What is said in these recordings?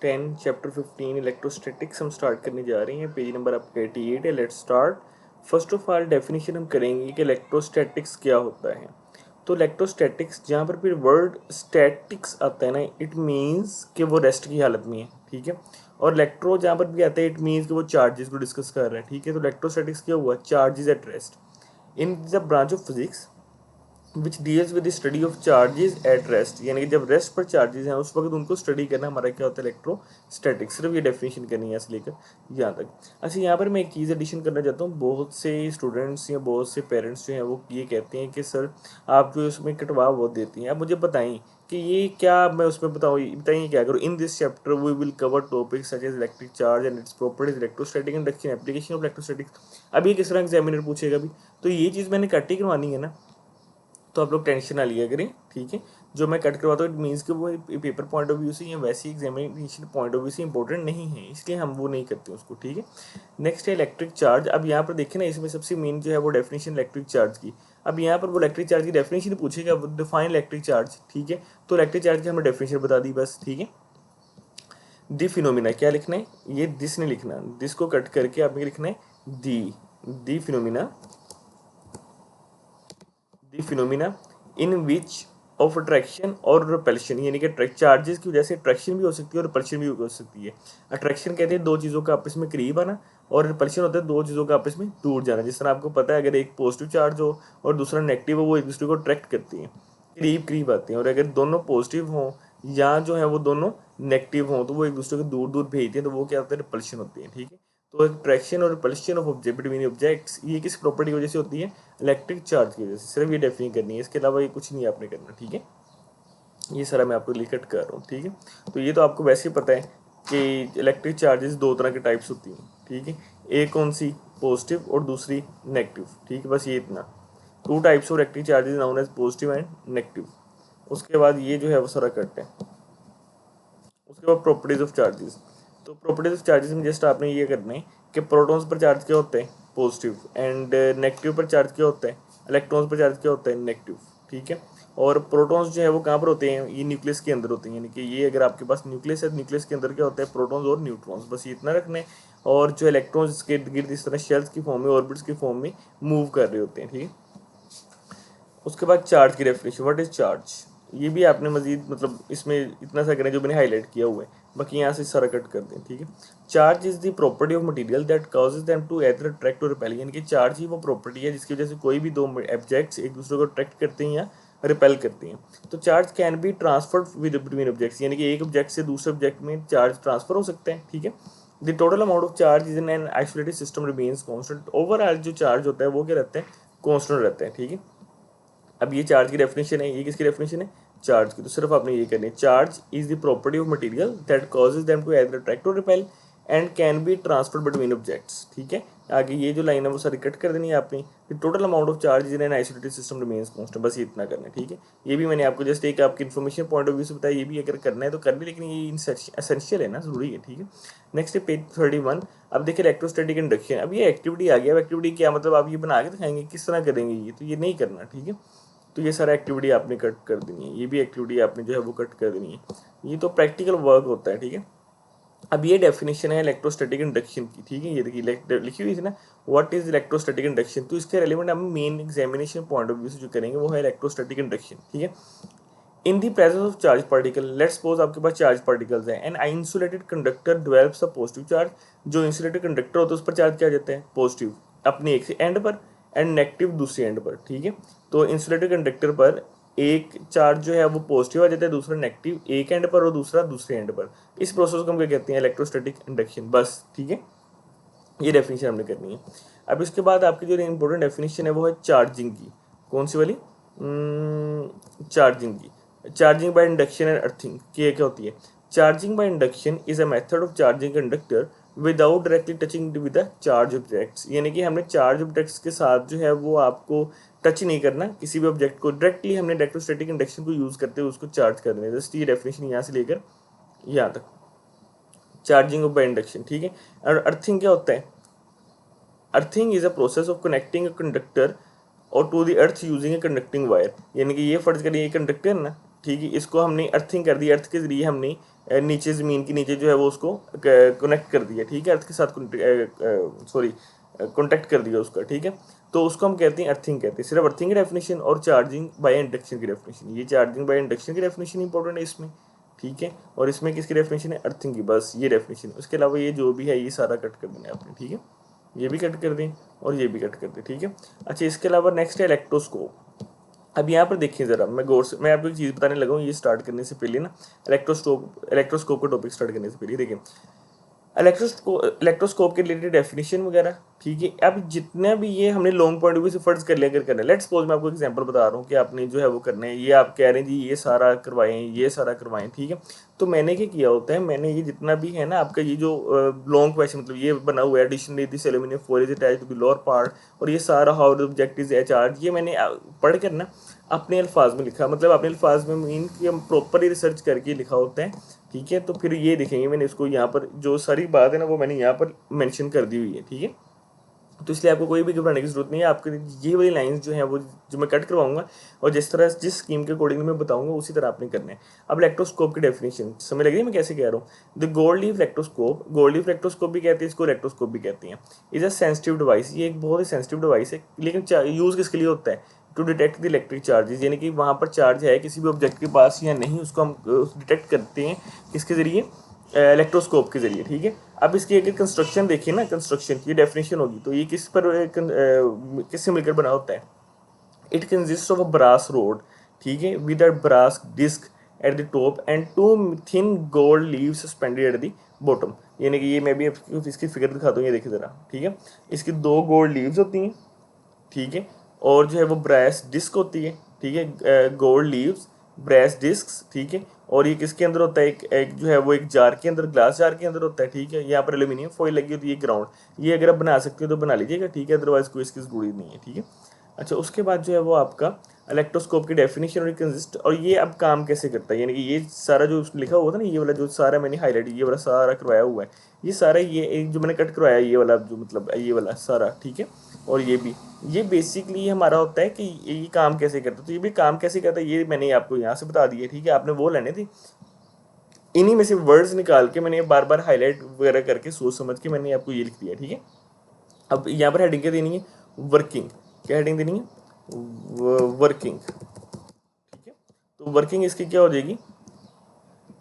10 chapter 15 electrostatics हम start करने जा रहे हैं। पेज नंबर आपका 88 है। Let's start. First of all definition हम करेंगे कि इलेक्ट्रोस्टैटिक्स क्या होता है। तो इलेक्ट्रोस्टैटिक्स जहाँ पर फिर वर्ड स्टैटिक्स आता है ना, इट मीन्स कि वो रेस्ट की हालत में है, ठीक है। और इलेक्ट्रो जहाँ पर भी आता है इट मीन्स कि वो चार्जेस को डिस्कस कर रहा है, ठीक है। तो इलेक्ट्रोस्टैटिक्स क्या हुआ, charges at rest in the branch of physics which deals with the study of charges at rest, यानी कि जब रेस्ट पर चार्जेस हैं उस वक्त उनको स्टडी करना हमारा क्या होता है, इलेक्ट्रोस्टैटिक्स। सिर्फ ये डेफिनेशन करनी है से लेकर यहाँ तक। अच्छा, यहाँ पर मैं एक चीज़ एडिशन करना चाहता हूँ। बहुत से स्टूडेंट्स या बहुत से पेरेंट्स जो हैं वो ये कहते हैं कि सर आप जो उसमें कटवा वो देती हैं, आप मुझे बताएं कि ये क्या मैं उसमें बताऊँ, बताइए क्या करूँ। In this chapter we will cover topics such as electric charge and its properties, electrostatic induction, application of electrostatics. अब ये किस तरह एग्जामिनर पूछेगा भी, तो ये चीज़ मैंने कट ही करवानी है ना, तो आप लोग टेंशन ना लिया करें, ठीक है। जो मैं कट करवाता हूँ इट मीन्स कि वो पेपर पॉइंट ऑफ व्यू से या वैसे एग्जामिनेशन पॉइंट ऑफ व्यू से इंपॉर्टेंट नहीं है, इसलिए हम वो नहीं करते उसको, ठीक है। नेक्स्ट है इलेक्ट्रिक चार्ज। अब यहाँ पर देखें ना, इसमें सबसे मेन जो है वो डेफिनेशन इलेक्ट्रिक चार्ज की। अब यहाँ पर वो इलेक्ट्रिक चार्ज की डेफिनेशन पूछेगा, डिफाइन इलेक्ट्रिक चार्ज, ठीक है। तो इलेक्ट्रिक चार्ज की हमने डेफिनेशन बता दी बस, ठीक है। दी फिनोमिना क्या लिखना है, ये दिस नहीं लिखना, दिस को कट करके आपने लिखना है the phenomena the phenomena in which of attraction और रिपल्शन, यानी कि चार्जेस की वजह से अट्रैक्शन भी हो सकती है और रिपल्शन भी हो सकती है। अट्रैक्शन कहते हैं दो चीज़ों का आपस में करीब आना, और रिपल्शन होता है दो चीज़ों का आपस में दूर जाना। जिस तरह आपको पता है, अगर एक पॉजिटिव चार्ज हो और दूसरा नेगेटिव हो, वो एक दूसरे को अट्रैक्ट करती हैं, करीब करीब आती हैं। और अगर दोनों पॉजिटिव हों या जो है वो दोनों नेगेटिव हों, तो वो एक दूसरे को दूर दूर भेजती हैं, तो वो क्या होता है, रिपल्शन होती है, ठीक है। तो अट्रैक्शन और repulsion of object between objects ये किस प्रॉपर्टी की वजह से होती है, इलेक्ट्रिक चार्ज की वजह से। सिर्फ ये डेफिनेशन करनी है, इसके अलावा ये कुछ नहीं आपने करना, ठीक है। ये सारा मैं आपको लिखट कर रहा हूँ, ठीक है। तो ये तो आपको वैसे ही पता है कि इलेक्ट्रिक चार्जेस दो तरह के टाइप्स होती हैं, ठीक है। एक कौन सी, पॉजिटिव और दूसरी नेगेटिव, ठीक है। बस ये इतना, two types of electric charges known as positive and negative. उसके बाद ये जो है वो सारा कट है। उसके बाद प्रॉपर्टीज ऑफ चार्जेस। तो प्रॉपर्टीज ऑफ चार्जेस में जस्ट आपने ये करना है कि प्रोटॉन्स पर चार्ज क्या होता है, पॉजिटिव, एंड नेगेटिव पर चार्ज क्या होता है, इलेक्ट्रॉन्स पर चार्ज क्या होता है, नेगेटिव, ठीक है। और प्रोटॉन्स जो है वो कहाँ पर होते हैं, ये न्यूक्लियस के अंदर होते हैं, यानी कि ये अगर आपके पास न्यूक्लियस है, न्यूक्लियस के अंदर क्या होता है, प्रोटॉन्स और न्यूट्रॉन्स, बस ये इतना रखना है। और जो इलेक्ट्रॉन्स इसके इर्द गिर्द इस तरह शेल्स की फॉर्म में, ऑर्बिट्स की फॉर्म में मूव कर रहे होते हैं, ठीक है। उसके बाद चार्ज की डेफिनेशन, व्हाट इज चार्ज, ये भी आपने मजीद मतलब इसमें इतना सा करें जो मैंने हाईलाइट किया हुआ है, बाकी यहाँ से सारा कट कर दें, ठीक है। Charge is the property of material that causes them to either attract और रिपेल, यानी कि चार्ज ही वो प्रॉपर्टी है जिसकी वजह से कोई भी दो ऑब्जेक्ट्स एक दूसरे को अट्रैक्ट करते हैं या रिपेल करते हैं। तो charge can be transferred with between objects, यानी कि एक ऑब्जेक्ट से दूसरे ऑब्जेक्ट में चार्ज ट्रांसफर हो सकता है, ठीक है। The total amount of charge is in an isolated system remains constant, overall जो चार्ज होता है वो क्या रहता है, कांस्टेंट रहता है, ठीक है। अब ये चार्ज की डेफिनेशन है, ये किसकी डेफिनेशन है, चार्ज की। तो सिर्फ आपने ये करनी है, charge is the property of material that causes them to either attract और repel and can be transferred between objects, ठीक है। आगे ये जो लाइन है वो सारी कट कर देनी है आपने। Total amount of charge in an isolated system remains constant, बस ये इतना करना है, ठीक है। ये भी मैंने आपको जस्ट एक आपकी इन्फॉर्मेशन पॉइंट ऑफ व्यू से बताया, ये भी अगर करना है तो कर भी, लेकिन ये एसेंशियल है ना, जरूरी है, ठीक है। नेक्स्ट है पेज 31। अब देखिए इलेक्ट्रोस्टैटिक इंडक्शन। अब ये एक्टिविटी आ गया। अब एक्टिविटी क्या मतलब, आप ये बना के दिखाएंगे किस तरह करेंगे, ये तो ये नहीं करना, ठीक है। तो ये सारा एक्टिविटी आपने कट कर देनी है, ये भी एक्टिविटी आपने जो है वो कट कर देनी है। ये तो प्रैक्टिकल वर्क होता है, ठीक है। अब ये डेफिनेशन है इलेक्ट्रोस्टैटिक इंडक्शन की, ठीक है। ये देखिए लिखी हुई है ना, व्हाट इज इलेक्ट्रोस्टैटिक इंडक्शन। तो इसके रेलिवेंट हम main examination point of view से जो करेंगे वो है इलेक्ट्रोस्टैटिक इंडक्शन, ठीक है। In the presence of charge particle, let's suppose आपके पास चार्ज पार्टिकल्स हैं, and insulated conductor develops a positive charge. जो इंसुलेटेड कंडक्टर होता है उस पर चार्ज क्या जाता है, पॉजिटिव, अपने एक एंड पर, एंड नेगेटिव दूसरे एंड पर, ठीक है। तो इंसुलेटेड कंडक्टर पर एक चार्ज जो है वो पॉजिटिव आ जाता है, दूसरा नेगेटिव एक एंड पर और दूसरा दूसरे एंड पर। इस प्रोसेस को हम क्या कहते हैं, इलेक्ट्रोस्टैटिक इंडक्शन, बस, ठीक है। ये डेफिनेशन हमने करनी है। अब इसके बाद आपकी जो इंपॉर्टेंट डेफिनेशन है वो है चार्जिंग की। कौन सी वाली, चार्जिंग की। Charging by induction and earthing की क्या होती है, charging by induction is a method of charging conductor without directly touching with the charge objects, यानी कि हमने चार्ज ऑब्जेक्ट्स के साथ जो है वो आपको टच नहीं करना, किसी भी ऑब्जेक्ट को डायरेक्टली हमने इलेक्ट्रोस्टैटिक इंडक्शन को यूज़ करते हुए उसको चार्ज कर देना। जस्ट ये डेफिनेशन यहाँ से लेकर यहाँ तक, चार्जिंग बाय इंडक्शन, ठीक है। और अर्थिंग क्या होता है, earthing is a process of connecting a conductor और to the earth using a conducting wire, यानी कि ये फर्ज करिए ये कंडक्टर है ना, ठीक है, इसको हमने अर्थिंग कर दी, अर्थ के जरिए हमने नीचे ज़मीन के नीचे जो है वो उसको कनेक्ट कर दिया, ठीक है, अर्थ के साथ सॉरी कॉन्टेक्ट कर दिया उसका, ठीक है, तो उसको हम कहते हैं अर्थिंग कहते हैं। सिर्फ अर्थिंग की डेफिनेशन और चार्जिंग बाय इंडक्शन की डेफिनेशन, ये चार्जिंग बाय इंडक्शन की डेफिनेशन इंपॉर्टेंट है इसमें, ठीक है, और इसमें किसकी डेफिनेशन है, अर्थिंग की, बस ये डेफिनेशन। उसके अलावा ये जो भी है ये सारा कट कर देना है आपने, ठीक है, ये भी कट कर दें और ये भी कट कर दें, ठीक है। अच्छा, इसके अलावा नेक्स्ट है इलेक्ट्रोस्कोप। अब यहाँ पर देखिए ज़रा, मैं गौर से मैं आपको एक चीज़ बताने लगा हूँ ये स्टार्ट करने से पहले ना, इलेक्ट्रोस्कोप का टॉपिक स्टार्ट करने से पहले देखिए इलेक्ट्रोस्कोप के रिलेटेड डेफिनेशन वगैरह, ठीक है। अब जितने भी ये हमने लॉन्ग पॉइंट ऑफ व्यू से फर्ज कर लिया, अगर करना है, लेट्स सपोज मैं आपको एग्जांपल बता रहा हूँ कि आपने जो है वो करना है, ये आप कह रहे हैं जी ये सारा करवाएं, ये सारा करवाएं, ठीक है। तो मैंने क्या किया होता है, मैंने ये जितना भी है ना आपका ये जो लॉन्ग क्वेश्चन, मतलब ये बना हुआ है additionally this aluminium foil is attached to the lower part, और ये सारा how the object is charge, ये मैंने पढ़ कर ना अपने अल्फाज में लिखा, मतलब अपने अल्फाज में मीन कि हम प्रॉपरली रिसर्च करके लिखा होता है, ठीक है। तो फिर ये देखेंगे मैंने इसको यहाँ पर जो सारी बात है ना वो मैंने यहाँ पर मेंशन कर दी हुई है, ठीक है। तो इसलिए आपको कोई भी घबराने की जरूरत नहीं है, आपके ये वाली लाइंस जो है वो जो मैं कट करवाऊंगा और जिस तरह जिस स्कीम के अकॉर्डिंग मैं बताऊंगा उसी तरह आपने करना है। अब इलेक्ट्रोस्कोप की डेफिनेशन समझ लग रही है मैं कैसे कह रहा हूँ। The gold leaf electroscope, gold leaf electroscope भी कहते हैं इसको, इलेक्ट्रोस्कोप भी कहते हैं। इज अ सेंसिटिव डिवाइस, ये एक बहुत ही सेंसिटिव डिवाइस है, लेकिन यूज़ किसके लिए होता है, to detect the electric charges, यानी कि वहाँ पर चार्ज है किसी भी ऑब्जेक्ट के पास या नहीं, उसको हम डिटेक्ट करते हैं किसके ज़रिए, इलेक्ट्रोस्कोप के जरिए, ठीक है। अब इसकी अगर कंस्ट्रक्शन देखिए ना, कंस्ट्रक्शन की डेफिनेशन होगी तो ये किस पर किससे मिलकर बना होता है। It consist of a brass rod, ठीक है, with a brass disc at the top and two thin gold leave suspended at the bottom, यानी कि ये मैं भी इसकी फिगर दिखाता हूँ, ये देखिए ज़रा, ठीक है। इसकी 2 गोल्ड लीव्स होती हैं, ठीक है, और जो है वो ब्रास डिस्क होती है, ठीक है, गोल्ड लीव्स ब्रास डिस्क, ठीक है। और ये किसके अंदर होता है, एक जो है वो एक जार के अंदर, ग्लास जार के अंदर होता है, ठीक है। यहाँ पर एल्यूमिनियम फॉइल लगी होती है, ग्राउंड, ये अगर आप बना सकते हो तो बना लीजिएगा, ठीक है, अदरवाइज कोई इसकी जरूरी नहीं है, ठीक है। अच्छा, उसके बाद जो है वो आपका इलेक्ट्रोस्कोप की डेफिनेशन और कंसिस्ट, और ये अब काम कैसे करता है, यानी कि ये सारा जो उसने लिखा हुआ था ना, ये वाला जो सारा मैंने हाईलाइट ये वाला सारा करवाया हुआ है, ये सारा ये एक जो मैंने कट करवाया ये वाला जो मतलब ये वाला सारा, ठीक है, और ये भी, ये बेसिकली हमारा होता है कि ये काम कैसे करता है। तो ये भी काम कैसे करता है ये मैंने आपको यहाँ से बता दिया, ठीक है। आपने वो लेने थे, इन्हीं में से वर्ड्स निकाल के मैंने बार बार हाईलाइट वगैरह करके सोच समझ के मैंने आपको ये लिख दिया, ठीक है। अब यहाँ पर हेडिंग क्या देनी है, वर्किंग, क्या हेडिंग देनी है, वर्किंग, ठीक है। तो वर्किंग इसकी क्या हो जाएगी,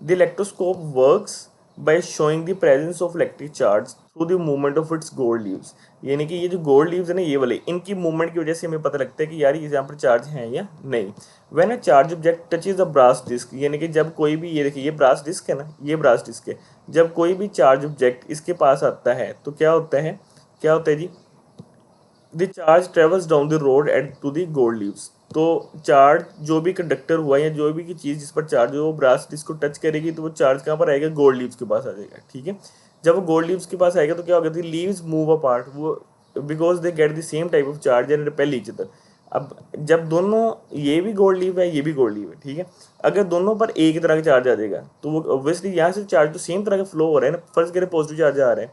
the electroscope works by showing the presence of electric charge through the movement of its gold leaves, यानी कि ये जो गोल्ड लीव्स है ना ये वाले, इनकी मूवमेंट की वजह से हमें पता लगता है कि यार ये यहाँ पर चार्ज है या नहीं। When a charge object touches the brass disc, यानी कि जब कोई भी, ये देखिए ये ब्रास डिस्क है ना, ये ब्रास डिस्क है, जब कोई भी चार्ज ऑब्जेक्ट इसके पास आता है तो क्या होता है, क्या होता है जी, the charge travels down the rod at to the gold leaves, तो चार्ज जो भी कंडक्टर हुआ या जो भी की चीज़ जिस पर चार्ज हो वो ब्रास डिस्क को टच करेगी तो वो चार्ज कहाँ पर आएगा, गोल्ड लीव्स के पास आ जाएगा, ठीक है। जब वो गोल्ड लीव्स के पास आएगा तो क्या होगा, द लीव्स मूव अपार्ट, वो because they get the same type of charge and repel each other. अब जब दोनों, ये भी गोल्ड लीव है ये भी गोल्ड लीव है, ठीक है, अगर दोनों पर एक ही तरह का चार्ज आ जाएगा तो वो ऑब्वियसली यहाँ से चार्ज तो सेम तरह का फ्लो हो रहा है ना, फर्स्ट करें पॉजिटिव चार्ज आ रहा है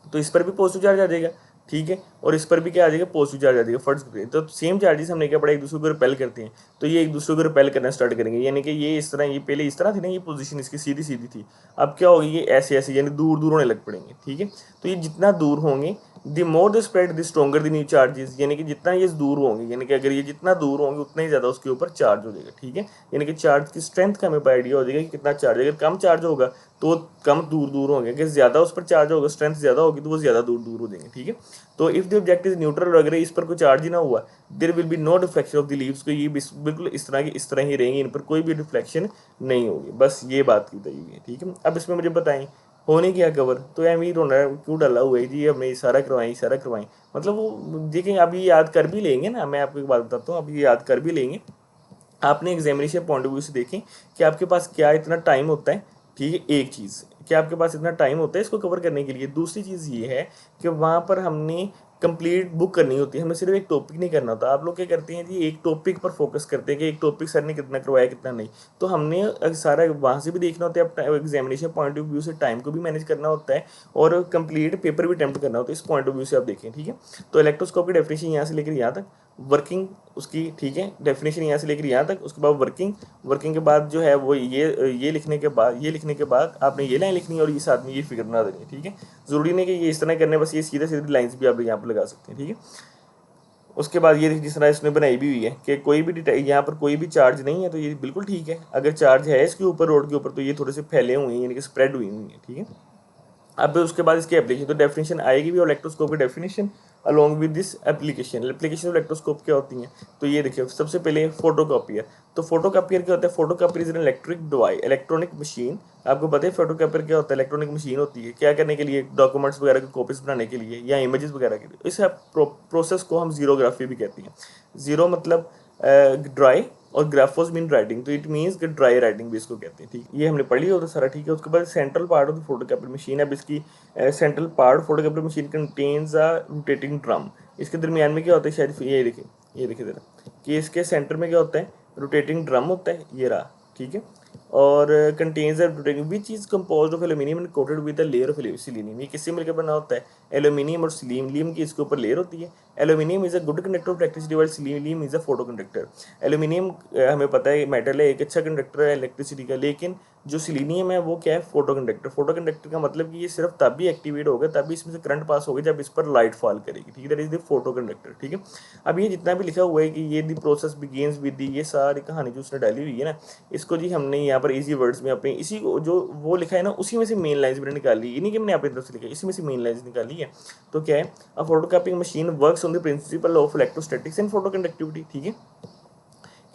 तो इस पर भी पॉजिटिव चार्ज आ जाएगा, ठीक है, और इस पर भी क्या आ जाएगा, पॉजिटिव चार्ज आ जाएगा, फर्स्ट करें तो सेम चार्जेस हमने क्या पढ़ा, एक दूसरे को रिपेल करते हैं, तो ये एक दूसरे को रिपेल करना स्टार्ट करेंगे, यानी कि ये इस तरह, ये पहले इस तरह थी ना, ये पोजीशन इसकी सीधी सीधी थी, अब क्या होगी, ये ऐसे ऐसे यानी दूर दूर होने लग पड़ेंगे, ठीक है। तो ये जितना दूर होंगे the more the spread the stronger the new charges, यानी कि जितना ये दूर होंगे, यानी कि अगर ये जितना दूर होंगे उतना ही ज़्यादा उसके ऊपर चार्ज हो जाएगा, ठीक है। यानी कि चार्ज की स्ट्रेंथ का हमें आइडिया हो जाएगा कि कितना चार्ज, अगर कम चार्ज होगा तो वो कम दूर दूर होंगे, अगर ज़्यादा उस पर चार्ज होगा, स्ट्रेंथ ज़्यादा होगी तो वो ज़्यादा दूर दूर हो जाएंगे, ठीक है। तो if the object is neutral, अगर इस पर कोई चार्ज ही ना हुआ, there will be no reflection of the leaves, को ये बिल्कुल इस तरह की इस तरह ही रहेंगे, इन पर कोई भी रिफ्लेक्शन नहीं होगी, बस ये बात की गई है, ठीक है। अब इसमें मुझे बताएं होने क्या कवर, तो एम ही रोना क्यों डाला हुआ है जी, हमने इशारा करवाएं इशारा करवाएं, मतलब वो देखें अभी याद कर भी लेंगे ना, मैं आपको एक बात बताता हूँ, अभी याद कर भी लेंगे, आपने एग्जामिनेशन पॉइंट ऑफ व्यू से देखें कि आपके पास क्या इतना टाइम होता है, ठीक है, एक चीज़ कि आपके पास इतना टाइम होता है इसको कवर करने के लिए। दूसरी चीज़ ये है कि वहाँ पर हमने कंप्लीट बुक करनी होती है, हमें सिर्फ एक टॉपिक नहीं करना होता। आप लोग क्या करते हैं जी, एक टॉपिक पर फोकस करते हैं कि एक टॉपिक सर ने कितना करवाया कितना नहीं, तो हमने सारा वहाँ से भी देखना होता है, अब एग्जामिनेशन पॉइंट ऑफ व्यू से टाइम को भी मैनेज करना होता है और कंप्लीट पेपर भी अटेम्प्ट करना होता है, इस पॉइंट ऑफ व्यू से आप देखें, ठीक है। तो इलेक्ट्रोस्कोप की डेफिनेशन यहाँ से लेकर यहाँ तक, वर्किंग उसकी, ठीक है, डेफिनेशन यहाँ से लेकर यहाँ तक, उसके बाद वर्किंग के बाद जो है वो ये लिखने के बाद आपने ये लाइन लिखनी है और ये साथ में ये फिगर बना देनी है, ठीक है। ज़रूरी नहीं कि ये इस तरह करने, बस ये सीधे सीधे लाइंस भी आप यहाँ पर लगा सकते हैं, ठीक है। उसके बाद ये जिस तरह इसने बनाई भी हुई है कि कोई भी यहाँ पर कोई भी चार्ज नहीं है, तो ये बिल्कुल ठीक है। अगर चार्ज है इसके ऊपर, रोड के ऊपर, तो ये थोड़े से फैले हुए हैं, यानी कि स्प्रेड हुई हैं, ठीक है। अब उसके बाद इसकी एप्लीकेशन, तो डेफिनेशन आएगी भी, और इलेक्ट्रोस्कोप की definition along with this application of electroscope क्या होती हैं। तो ये देखिए, सबसे पहले फोटोकॉपियर। तो फोटोकॉपियर क्या होता है? Photocopier is an electric device, electronic machine. आपको पता है फोटोकॉपियर क्या होता है? इलेक्ट्रॉनिक मशीन होती है क्या करने के लिए? डॉक्यूमेंट्स वगैरह की कॉपीज बनाने के लिए या इमेजेस वगैरह के लिए। इस प्रोसेस को हम जीरोग्राफी भी कहते हैं। जीरो मतलब ड्राई, और ग्राफोस मीन राइटिंग, तो इट मीन्स कि ड्राई राइटिंग भी इसको कहते हैं, ठीक। ये हमने पढ़ी हो तो सारा ठीक है। उसके बाद central part of the photocopy machine, अब इसकी central part photocopy machine contains a rotating drum. इसके दरमियान में क्या होता है? शायद ये देखिए जरा, कि इसके सेंटर में क्या होता है? रोटेटिंग ड्रम होता है, ये रहा, ठीक है। और contains a rotating which is composed of aluminium and coated with a layer of selenium. ये किससे मिलकर बना होता है? एल्यूमिनियम और सिलीनियम की इसके ऊपर लेयर होती है। Aluminium is a good conductor of electricity, while selenium is a photo conductor. Aluminium हमें पता है मेटल है, एक अच्छा कंडक्टर है इलेक्ट्रिसिटी का, लेकिन जो सिलीनियम है वो क्या है? Photo conductor. फोटो कंडक्टर का मतलब कि ये सिर्फ तब भी एक्टिवेट होगा, तभी इसमें से करंट पास होगा जब इस पर लाइट फॉल करेगी, ठीक है। That is the photo conductor, ठीक है। अब ये जितना भी लिखा हुआ है कि ये the process begins with the, ये सारी कहानी जो उसने डाली हुई है ना, इसको जी हमने यहाँ पर इजी वर्ड्स में अपने इसी को जो वो लिखा है ना, उसी में से मेन लाइन्स मैंने निकाली। ये नहीं कि मैंने अपनी तरफ से लिखा, इसी में से मेन लाइन्स निकाली है। तो क्या है? A photocopying machine works on the principle of electrostatics and photoconductivity, ठीक है।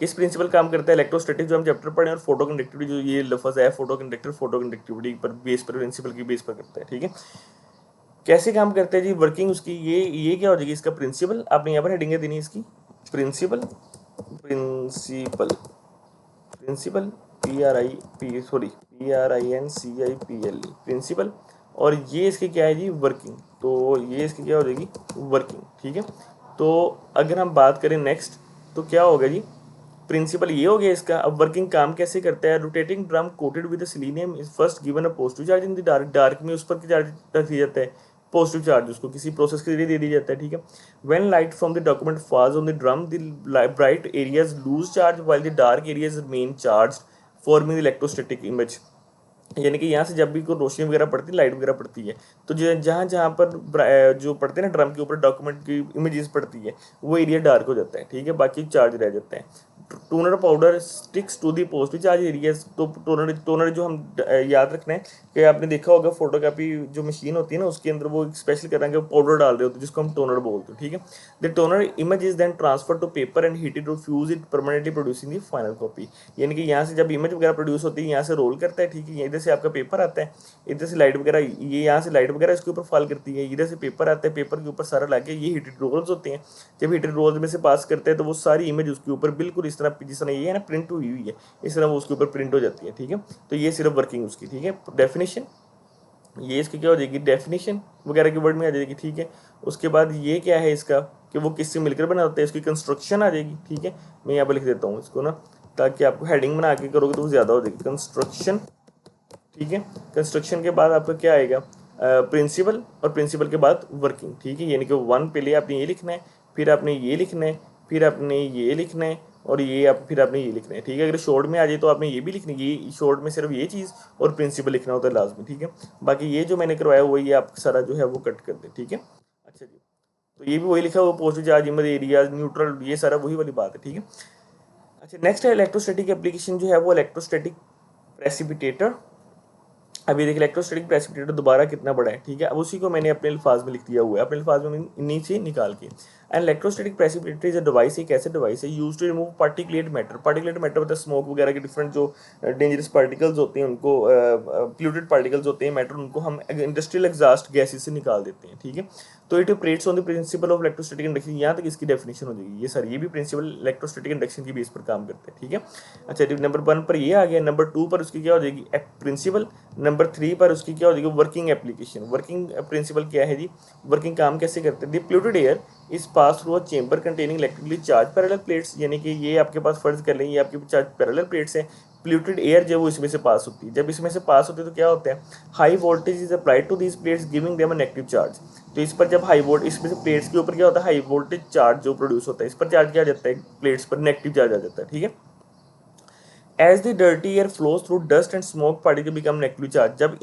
किस प्रिंसिपल काम करता है? इलेक्ट्रोस्टैटिक जो हम चैप्टर पढ़े, और फोटो कंडक्टिविटी जो ये लफ्ज़ है फोटो कंडक्टर, फोटो कंडक्टिविटी पर बेस पर, प्रिंसिपल की बेस पर करता है, ठीक है। कैसे काम करता है जी? वर्किंग उसकी ये क्या हो जाएगी? इसका प्रिंसिपल आपने यहाँ पर हेडिंग देनी है इसकी, principle principle principle PRINCIPL, principle. और ये इसकी क्या है जी? वर्किंग। तो ये इसकी क्या हो जाएगी? वर्किंग, ठीक है। तो अगर हम बात करें नेक्स्ट, तो क्या होगा जी? प्रिंसिपल ये हो गया इसका। अब वर्किंग काम कैसे करता है? Rotating drum coated with selenium is first given a positive charge in the dark. Dark में उस पर क्या चार्ज रख दिया जाता है? पॉजिटिव चार्ज उसको किसी प्रोसेस के जरिए दे दिया जाता है, ठीक है। When light from the document falls on the drum, the bright areas lose charge while the dark areas remain charge, forming electrostatic image. यानी कि यहाँ से जब भी कोई रोशनी वगैरह पड़ती है, लाइट वगैरह पड़ती है, तो जहाँ जहाँ पर जो पड़ते हैं ना ड्रम के ऊपर, डॉक्यूमेंट की इमेजेस पड़ती है, वो एरिया डार्क हो जाता है, ठीक है, बाकी चार्ज रह जाता है। Toner powder sticks to the positive charge areas. तो टोनर जो हम याद रखना है कि आपने देखा होगा फोटोकॉपी जो मशीन होती है ना, उसके अंदर वो स्पेशल करेंगे पाउडर डाल रहे होते हैं, जिसको हम टोनर बोलते हैं, ठीक है। The toner image is then transfer to paper and heated to fuse it permanently producing the final copy. यानी कि यहाँ से जब इमेज वगैरह प्रोड्यूस होती है, यहाँ से रोल करता है, ठीक है, इधर से आपका पेपर आता है, इधर से लाइट वगैरह, ये यहाँ से लाइट वगैरह इसके ऊपर फॉल करती है, इधर से पेपर आता है, पेपर के ऊपर सारा लाके ये हीटेड रोल्स होते हैं। जब हीटेड रोल्स में से पास करते हैं, तो वो सारी इमेज उसके ऊपर बिल्कुल इस तरह, जिस तरह ये है ना प्रिंट हुई हुई है, इस तरह वो उसके ऊपर प्रिंट हो जाती है, ठीक है। तो ये सिर्फ वर्किंग उसकी, ठीक है। डेफिनेशन ये इसकी क्या हो जाएगी? डेफिनेशन वगैरह के वर्ड में आ जाएगी, ठीक है। उसके बाद ये क्या है इसका, कि वो किससे मिलकर बना होता है, इसकी कंस्ट्रक्शन आ जाएगी, ठीक है। मैं यहाँ पर लिख देता हूँ इसको ना, ताकि आपको हेडिंग बना के करोगे तो वो ज़्यादा हो जाएगी। कंस्ट्रक्शन, ठीक है। कंस्ट्रक्शन के बाद आपका क्या आएगा? प्रिंसिपल, और प्रिंसिपल के बाद वर्किंग, ठीक है। यानी कि वन पहले आपने ये लिखना है, फिर आपने ये लिखना है, फिर आपने ये लिखना है, और ये आप फिर आपने ये लिखना है, ठीक है। अगर शॉर्ट में आ जाए तो आपने ये भी लिखनी है, ये शॉर्ट में सिर्फ ये चीज़ और प्रिंसिपल लिखना होता है लाजमी, ठीक है। बाकी ये जो मैंने करवाया हुआ ये आप सारा जो है वो कट कर दें, ठीक है। अच्छा जी, तो ये भी वही लिखा हुआ, positive charge, image areas, neutral, ये सारा वही वाली बात है, ठीक है। अच्छा, नेक्स्ट है इलेक्ट्रोस्टैटिक एप्लीकेशन जो है वो इलेक्ट्रोस्टैटिक प्रेसिपिटेटर। अभी देखिए इलेक्ट्रोस्टैटिक प्रेसिपिटेटर दोबारा कितना बड़ा है, ठीक है। अब उसी को मैंने अपने अल्फाज में लिख दिया हुआ है, अपने अल्फाज में नीचे निकाल के। And electrostatic precipitator is a device, एक ऐसा डिवाइस है use to remove particulate matter. Particulate matter मतलब स्मोक वगैरह के डिफरेंट जो डेंजरस पार्टिकल्स होते हैं, उनको पोल्यूटेड पार्टिकल्स होते हैं मैटर, उनको हम इंडस्ट्रियल एग्जॉस्ट गैसेज से निकाल देते हैं, ठीक है। तो it operates on the principle of electrostatic induction. यहाँ तक इसकी डेफिनेशन हो जाएगी, ये सर ये भी प्रिंसिपल इलेक्ट्रोस्टैटिक इंडक्शन की बेस पर काम करते हैं, ठीक है। अच्छा, नंबर 1 पर ये आ गया, नंबर 2 पर उसकी क्या हो जाएगी? प्रिंसिपल। नंबर 3 पर उसकी क्या हो जाएगी? Working application. वर्किंग प्रिंसिपल क्या है जी? वर्किंग काम कैसे करते हैं? द पोल्यूटेड एयर इस pass through a chamber containing electrically charge parallel plates. यानी कि ये आपके पास फर्ज कर लें, ये आपके चार्ज पैरेलल प्लेट्स हैं। पोल्यूटेड एयर जो वो इसमें से पास होती है, जब इसमें से पास होती है तो क्या होता है? High voltage is applied to these plates giving them a negative charge. तो इस पर जब हाई वोल्ट, इसमें से प्लेट्स के ऊपर क्या होता है, हाई वोल्टेज चार्ज जो प्रोड्यूस होता है, इस पर चार्ज क्या आ जाता है, प्लेट्स पर नेगेटिव चार्ज आ जाता है, ठीक है। As the dirty air flows through dust and smoke particle become negative charge, जब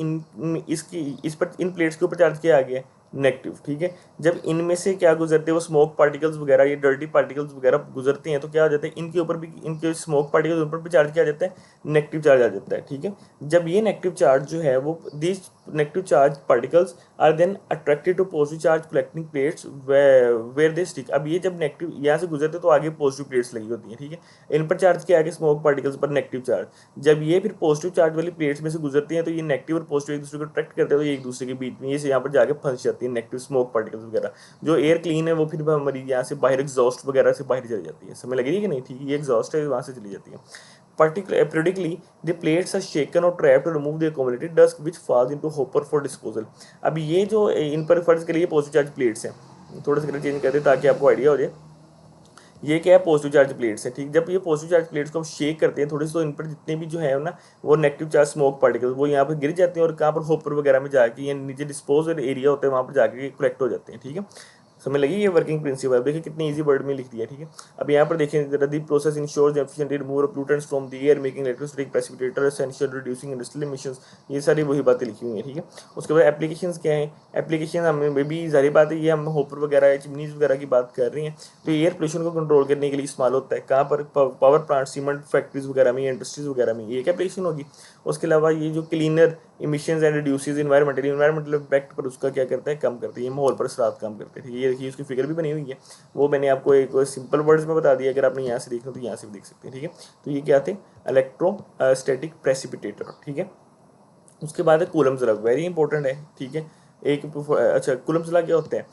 इसकी इस पर इन प्लेट्स के ऊपर चार्ज क्या आ गया, नेगेटिव, ठीक है। जब इनमें से क्या गुजरते हैं, वो स्मोक पार्टिकल्स वगैरह, ये डर्टी पार्टिकल्स वगैरह गुजरते हैं, तो क्या आ जाता है, इनके ऊपर भी, इनके स्मोक पार्टिकल्स ऊपर भी चार्ज क्या आ जाता है, नेगेटिव चार्ज आ जाता है, ठीक है। जब ये नेगेटिव चार्ज जो है वो, these negative charge particles are then attracted to positive charge collecting plates where they stick. अब ये जब नेगेटिव यहाँ से गुजरते तो आगे पॉजिटिव प्लेट्स लगी होती हैं, ठीक है। इन पर चार्ज क्या है, स्मोक पार्टिकल्स पर नेगेटिव चार्ज। जब ये फिर पॉजिटिव चार्ज वाली प्लेट्स में से गुजरती हैं, तो ये नेगेटिव और पॉजिटिव एक दूसरे को अट्रैक्ट करते हैं, तो ये एक दूसरे के बीच में ये यहाँ पर जाके फंस जाती है, नेगेटिव स्मोक पार्टिकल्स वगैरह। जो एयर क्लीन है वो फिर हमारी यहाँ से बाहर एग्जॉस्ट वगैरह से बाहर चली जाती है, समय लगेगी कि नहीं, ठीक है, ये एग्जॉस्ट है, वहाँ से चली जाती है। Periodically, the plates are shaken or trapped to remove the accumulated dust which falls into hopper for disposal। अब ये जो इन पर फर्ज के लिए पॉजिटिव चार्ज प्लेट्स हैं, थोड़ा सा चेंज करते हैं ताकि आपको आइडिया हो जाए। ये क्या है, पॉजिटिव चार्ज प्लेट्स है, ठीक। जब ये पॉजिटिव चार्ज प्लेट्स को हम शेक करते हैं थोड़ी सी, तो इन पर जितने भी जो है ना वो नेगेटिव चार्ज स्मोक पार्टिकल्स वो यहाँ पर गिर जाते हैं, और कहाँ पर होपर वगैरह में जाके, या नीचे डिस्पोजल एरिया होता है वहाँ पर जाके कलेक्ट हो जाते हैं, ठीक है। समझ लगी, ये वर्किंग प्रिंसिपल। देखिए कितनी इजी वर्ड में लिख दिया, ठीक है। अब यहाँ पर देखें जरा, the process ensures efficiently remove pollutants from the air making electrostatic precipitator essential reducing industrial emissions. ये सारी वही बातें लिखी हुई हैं, ठीक है। उसके बाद एप्लीकेशंस क्या है, एप्लीकेशन हमें भी सारी बात है, ये हम होपर वगैरह चिमनीज वगैरह की बात कर रहे हैं, तो एयर पोल्यूशन को कंट्रोल करने के लिए इस्तेमाल होता है। कहाँ पर, पावर प्लांट, सीमेंट फैक्ट्रीज वगैरह में, इंडस्ट्रीज वगैरह में, ये एक एप्लीकेशन होगी। उसके अलावा ये जो cleaner emissions and reduces environmental impact पर उसका क्या करता है, कम करती है, माहौल पर असरात कम करते हैं, ठीक है। ये देखिए उसकी फिगर भी बनी हुई है, वो मैंने आपको एक सिंपल वर्ड्स में बता दिया, अगर आपने यहाँ से देखना तो यहाँ से भी देख सकते हैं, ठीक है। तो ये क्या थे, इलेक्ट्रोस्टैटिक प्रेसिपिटेटर, ठीक है। उसके बाद है कूलम्स लॉ, वेरी इंपॉर्टेंट है, ठीक है। एक अच्छा, कूलम्स लॉ क्या होता है,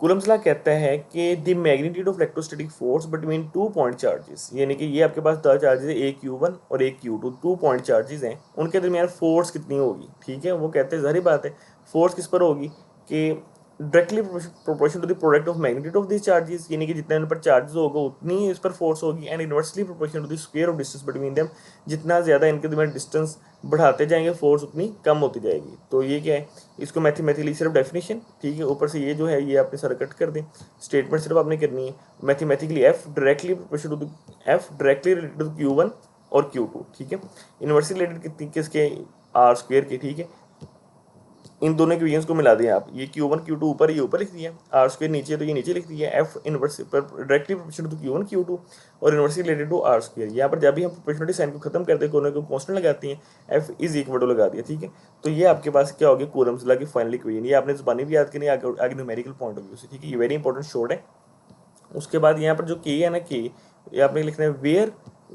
कूलम्स लॉ कहता है कि the magnitude of electrostatic force between 2 point charges, यानी कि ये आपके पास दो चार्जेस है, एक Q1 और एक Q2, 2 पॉइंट चार्जेस हैं, उनके दरमियान फोर्स कितनी होगी, ठीक है। वो कहते हैं जाहिर बात है फोर्स किस पर होगी कि directly proportion to the product of magnitude of this charges, यानी कि जितना इन पर चार्जेस होगा उतनी इस पर फोर्स होगी, and inversely proportion to the square of distance between them, जितना ज़्यादा इनके दरमियान डिस्टेंस बढ़ाते जाएंगे फोर्स उतनी कम होती जाएगी। तो ये क्या है, इसको मैथमेटिकली सिर्फ डेफिनेशन, ठीक है, ऊपर से ये जो है ये आपने सारा कट कर दें, स्टेटमेंट सिर्फ आपने करनी है। Mathematically F directly proportional to F directly related to Q1 और Q2, ठीक है। इनवर्सली रिलेटेड कितनी, किसके, आर स्क्वायर के, ठीक है। इन दोनों इक्वेशंस को मिला दिया आप, ये Q1 Q2 ऊपर, ये ऊपर लिख दिया, आर स्क्वायर नीचे, तो ये नीचे लिख दिया, एफ इनवर्स पर directly proportional to Q1 Q2 और inversely related to r square. यहाँ पर जब भी हम प्रोपोर्शनलिटी साइन को खत्म करते हैं, कोने को कांस्टेंट लगाती हैं, एफ इज इक्वल टू लगा दिया, ठीक है। तो ये आपके पास क्या हो गया, कूलम्स लॉ की फाइनल इक्वेशन, ये आपने जुबानी भी याद करनी है आगे न्यूमेरिकल पॉइंट ऑफ व्यू से, ठीक है। ये वेरी इंपॉर्टेंट शॉर्ट है। उसके बाद यहाँ पर जो के है ना, के ये आपने लिखना है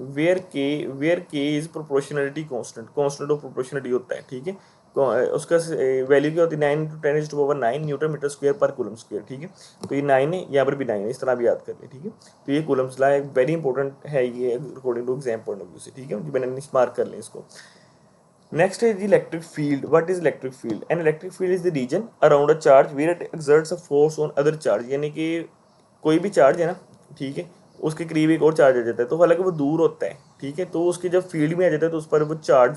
वेयर के is proportionality constant, constant of proportionality होता है, ठीक है। उसका वैल्यू क्या होती है, 9 × 10⁻⁹ न्यूटन मीटर स्क्वायर पर कूलम स्क्वायर, ठीक है। तो ये 9 है, यहाँ पर भी 9 है, इस तरह भी याद कर लें, ठीक है। तो ये कूलम्स लॉ वेरी इंपॉर्टेंट है, ये according to exam point of view से, ठीक है। मैंने मार्क कर लें इसको। नेक्स्ट है the electric field. What is electric field? An electric field is the region around a charge where it exerts a force on other charge, यानी कि कोई भी चार्ज है ना, ठीक है, उसके करीब एक और चार्ज आ जाता है, तो हालांकि वो दूर होता है, ठीक है, तो उसके जब फील्ड में आ जाता है तो उस पर वो चार्ज